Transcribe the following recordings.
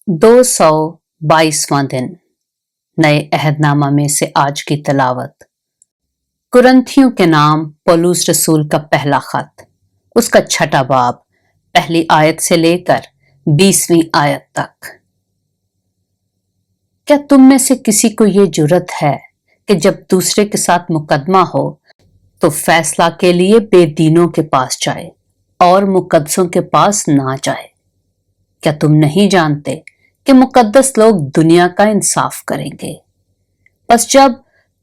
222वां दिन नए अहदनामा में से आज की तिलावत कुरंथियों के नाम पौलुस रसूल का पहला खत, उसका 6 बाब, पहली आयत से लेकर 20वीं आयत तक। क्या तुम में से किसी को ये जुर्रत है कि जब दूसरे के साथ मुकदमा हो तो फैसला के लिए बेदीनों के पास जाए और मुकद्दसों के पास ना जाए? क्या तुम नहीं जानते कि मुकद्दस लोग दुनिया का इंसाफ करेंगे? बस जब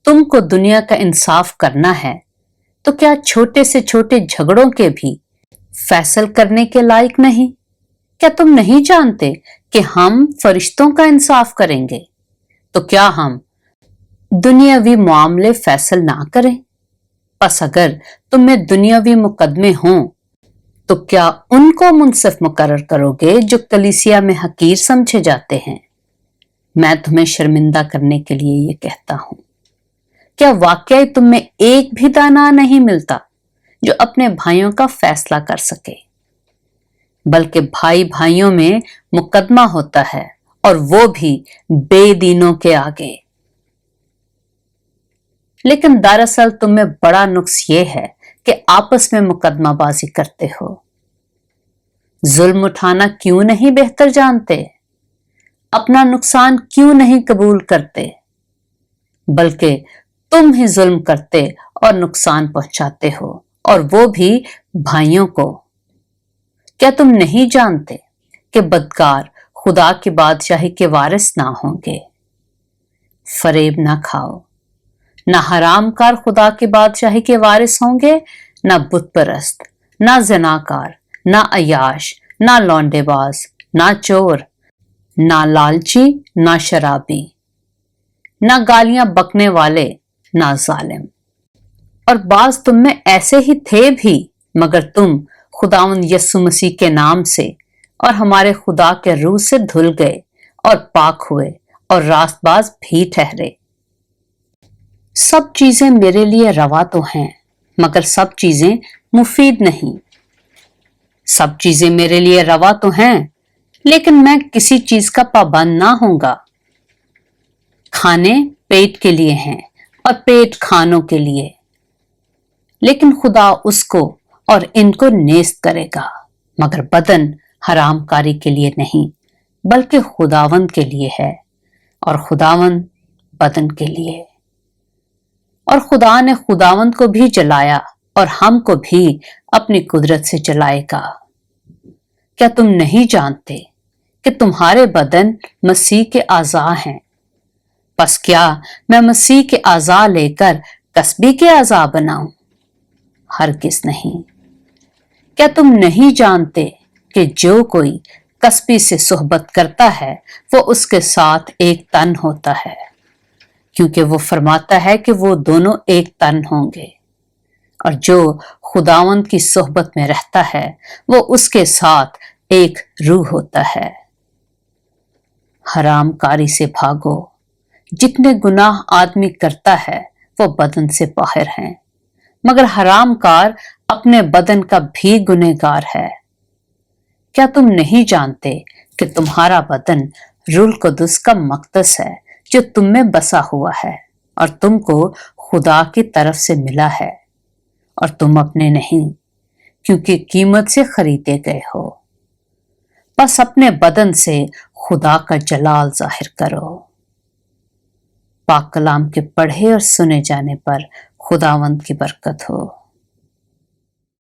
तुमको दुनिया का इंसाफ करना है तो क्या छोटे से छोटे झगड़ों के भी फैसल करने के लायक नहीं? क्या तुम नहीं जानते कि हम फरिश्तों का इंसाफ करेंगे? तो क्या हम दुनियावी मामले फैसल ना करें? बस अगर तुम में दुनियावी मुकदमे हों तो क्या उनको मुंसिफ मुकर्रर करोगे जो कलीसिया में हकीर समझे जाते हैं? मैं तुम्हें शर्मिंदा करने के लिए ये कहता हूं। क्या वाकई तुम में एक भी दाना नहीं मिलता जो अपने भाइयों का फैसला कर सके? बल्कि भाई भाइयों में मुकदमा होता है और वो भी बेदीनों के आगे। लेकिन दरअसल तुम में बड़ा नुक्स ये है कि आपस में मुकदमाबाजी करते हो। जुल्म उठाना क्यों नहीं बेहतर जानते? अपना नुकसान क्यों नहीं कबूल करते? बल्कि तुम ही जुल्म करते और नुकसान पहुंचाते हो, और वो भी भाइयों को। क्या तुम नहीं जानते कि बदकार खुदा की बादशाही के वारिस ना होंगे? फरेब ना खाओ। ना हरामकार खुदा की बादशाही के वारिस होंगे, ना बुत परस्त, ना ज़िनाकार, ना अयाश, ना लौंडेबाज, ना चोर, ना लालची, ना शराबी, ना गालियां बकने वाले, ना जालिम। और बाज तुम में ऐसे ही थे भी, मगर तुम खुदावंद यीशु मसीह के नाम से और हमारे खुदा के रूह से धुल गए और पाक हुए और रास्तबाज भी ठहरे। सब चीजें मेरे लिए रवा तो हैं, मगर सब चीजें मुफीद नहीं। सब चीजें मेरे लिए रवा तो हैं, लेकिन मैं किसी चीज का पाबंद ना होऊंगा। खाने पेट के लिए हैं और पेट खानों के लिए, लेकिन खुदा उसको और इनको नेस्त करेगा। मगर बदन हरामकारी के लिए नहीं, बल्कि खुदावंद के लिए है, और खुदावंद बदन के लिए। और खुदा ने खुदावंद को भी जलाया और हमको भी अपनी कुदरत से जलाएगा। क्या तुम नहीं जानते कि तुम्हारे बदन मसीह के आज़ा हैं? बस क्या मैं मसीह के आज़ा लेकर कस्बी के आज़ा बनाऊं? हरगिज़ नहीं। क्या तुम नहीं जानते कि जो कोई कस्बी से सोहबत करता है वो उसके साथ एक तन होता है, क्योंकि वो फरमाता है कि वो दोनों एक तन होंगे। और जो खुदावंद की सोहबत में रहता है वो उसके साथ एक रूह होता है। हरामकारी से भागो। जितने गुनाह आदमी करता है वो बदन से बाहर हैं, मगर हरामकार अपने बदन का भी गुनहगार है। क्या तुम नहीं जानते कि तुम्हारा बदन रूह कुदस का मक़दस है जो तुम में बसा हुआ है और तुमको खुदा की तरफ से मिला है, और तुम अपने नहीं, क्योंकि कीमत से खरीदे गए हो। बस अपने बदन से खुदा का जलाल जाहिर करो। पाक कलाम के पढ़े और सुने जाने पर खुदावंद की बरकत हो।